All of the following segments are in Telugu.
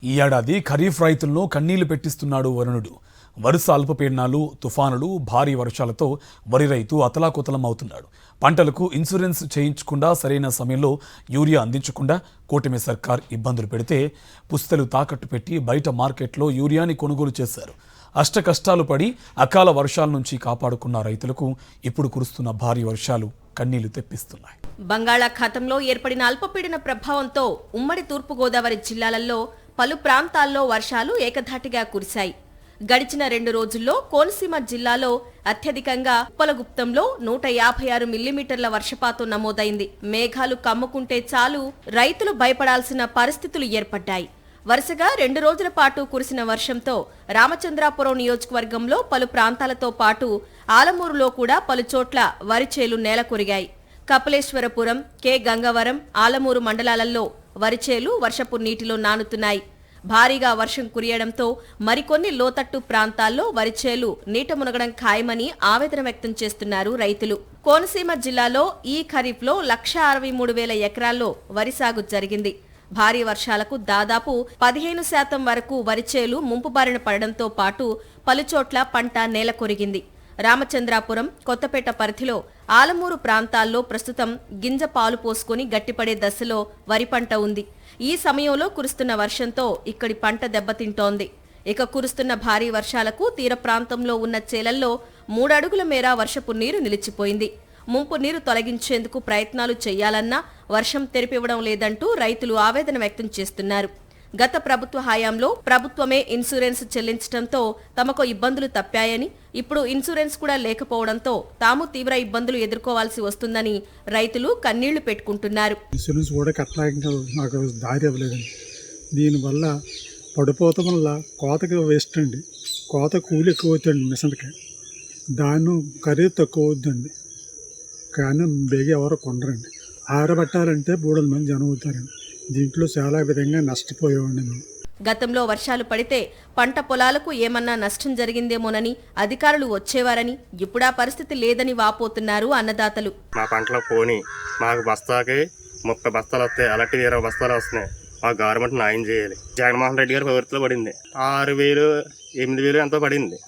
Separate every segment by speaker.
Speaker 1: ఈ ఏడాది ఖరీఫ్ రైతులను కన్నీళ్లు పెట్టిస్తున్నాడు వరుణుడు. వరుస అల్పపీడనాలు, తుఫానులు, భారీ వర్షాలతో వరి రైతు అతలాకుతలం అవుతున్నాడు. పంటలకు ఇన్సూరెన్స్ చేయించకుండా సరైన సమయంలో యూరియా అందించకుండా కూటమి సర్కార్ ఇబ్బందులు పెడితే పుస్తలు తాకట్టు పెట్టి బయట మార్కెట్లో యూరియాని కొనుగోలు చేశారు. అష్టకష్టాలు పడి అకాల వర్షాల నుంచి కాపాడుకున్న రైతులకు ఇప్పుడు కురుస్తున్న భారీ వర్షాలు కన్నీళ్లు తెప్పిస్తున్నాయి.
Speaker 2: బంగాళాఖాతంలో ఏర్పడిన అల్పపీడన ప్రభావంతో ఉమ్మడి తూర్పుగోదావరి జిల్లాలలో పలు ప్రాంతాల్లో వర్షాలు ఏకధాటిగా కురిశాయి. గడిచిన 2 రోజుల్లో కోనసీమ జిల్లాలో అత్యధికంగా ఉప్పలగుప్తంలో 156 మిల్లీమీటర్ల వర్షపాతం నమోదైంది. మేఘాలు కమ్ముకుంటే చాలు రైతులు భయపడాల్సిన పరిస్థితులు ఏర్పడ్డాయి. వరుసగా 2 రోజుల పాటు కురిసిన వర్షంతో రామచంద్రాపురం నియోజకవర్గంలో పలు ప్రాంతాలతో పాటు ఆలమూరులో కూడా పలుచోట్ల వరిచేలు నేలకొరిగాయి. కపిలేశ్వరపురం, కె గంగవరం, ఆలమూరు మండలాలలో వరిచేలు వర్షపు నీటిలో నానుతున్నాయి. భారీగా వర్షం కురియడంతో మరికొన్ని లోతట్టు ప్రాంతాల్లో వరిచేలు నీట మునగడం ఖాయమని ఆవేదన వ్యక్తం చేస్తున్నారు రైతులు. కోనసీమ జిల్లాలో ఈ ఖరీఫ్లో 1,63,000 ఎకరాల్లో వరి సాగు జరిగింది. భారీ వర్షాలకు దాదాపు 15% వరకు వరిచేలు ముంపు బారిన పడడంతో పాటు పలుచోట్ల పంట నేలకొరిగింది. రామచంద్రాపురం, కొత్తపేట పరిధిలో ఆలమూరు ప్రాంతాల్లో ప్రస్తుతం గింజ పాలు పోసుకుని గట్టిపడే దశలో వరి పంట ఉంది. ఈ సమయంలో కురుస్తున్న వర్షంతో ఇక్కడి పంట దెబ్బతింటోంది. ఇక కురుస్తున్న భారీ వర్షాలకు తీర ప్రాంతంలో ఉన్న చేలల్లో 3 అడుగుల మేర వర్షపు నీరు నిలిచిపోయింది. ముంపు నీరు తొలగించేందుకు ప్రయత్నాలు చేయాలన్నా వర్షం తెరిపివ్వడం లేదంటూ రైతులు ఆవేదన వ్యక్తం చేస్తున్నారు. గత ప్రభుత్వ హయాంలో ప్రభుత్వమే ఇన్సూరెన్స్ చెల్లించడంతో తమకు ఇబ్బందులు తప్పాయని, ఇప్పుడు ఇన్సూరెన్స్ కూడా లేకపోవడంతో తాము తీవ్ర ఇబ్బందులు ఎదుర్కోవాల్సి వస్తుందని రైతులు కన్నీళ్లు పెట్టుకుంటున్నారు.
Speaker 3: ఇన్సూరెన్స్ కూడా కట్టలేక మాకు దారి ఇవ్వలేదండి. దీనివల్ల పడిపోవటం వల్ల కోతకి వేస్ట్ అండి. కోత కూలి ఎక్కువ అవుతుంది మిషన్కి, దాన్ని ఖరీదు తక్కువ అవుతుందండి. కానీ బేగి ఎవరో కొనరండి. ఆరబట్టాలంటే 3 మంది జనం అవుతారండి. దీంట్లో చాలా విధంగా నష్టపోయేవాడిని మేము.
Speaker 2: గతంలో వర్షాలు పడితే పంట పొలాలకు ఏమన్నా నష్టం జరిగిందేమోనని అధికారులు వచ్చేవారని, ఇప్పుడా పరిస్థితి లేదని వాపోతున్నారు అన్నదాతలు.
Speaker 4: మా పంటలో పోని మాకు బస్తాకి 30 బస్తాలు వస్తాయి, అలాంటి 20 బస్తాలు వస్తున్నాయి. మా గవర్నమెంట్ న్యాయం చేయాలి. జగన్మోహన్ రెడ్డి గారి ప్రభుత్వంలో పడింది 6,000, 8,000 ఎంతో పడింది.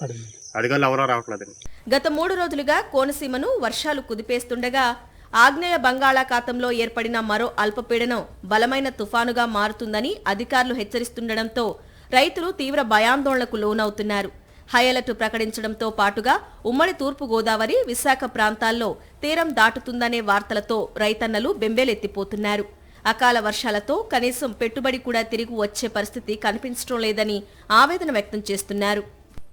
Speaker 4: అధికారులు ఎవరో రావట్లేదండి.
Speaker 2: గత 3 రోజులుగా కోనసీమను వర్షాలు కుదిపేస్తుండగా ఆగ్నేయ బంగాళాఖాతంలో ఏర్పడిన మరో అల్పపీడనం బలమైన తుఫానుగా మారుతుందని అధికారులు హెచ్చరిస్తుండటంతో రైతులు తీవ్ర భయాందోళనకు లోనవుతున్నారు. హై అలర్ట్ ప్రకటించడంతో పాటుగా ఉమ్మడి తూర్పు గోదావరి, విశాఖ ప్రాంతాల్లో తీరం దాటుతుందనే వార్తలతో రైతన్నలు బెంబేలెత్తిపోతున్నారు. అకాల వర్షాలతో కనీసం పెట్టుబడి కూడా తిరిగి వచ్చే పరిస్థితి కనిపించడం లేదని ఆవేదన వ్యక్తం చేస్తున్నారు.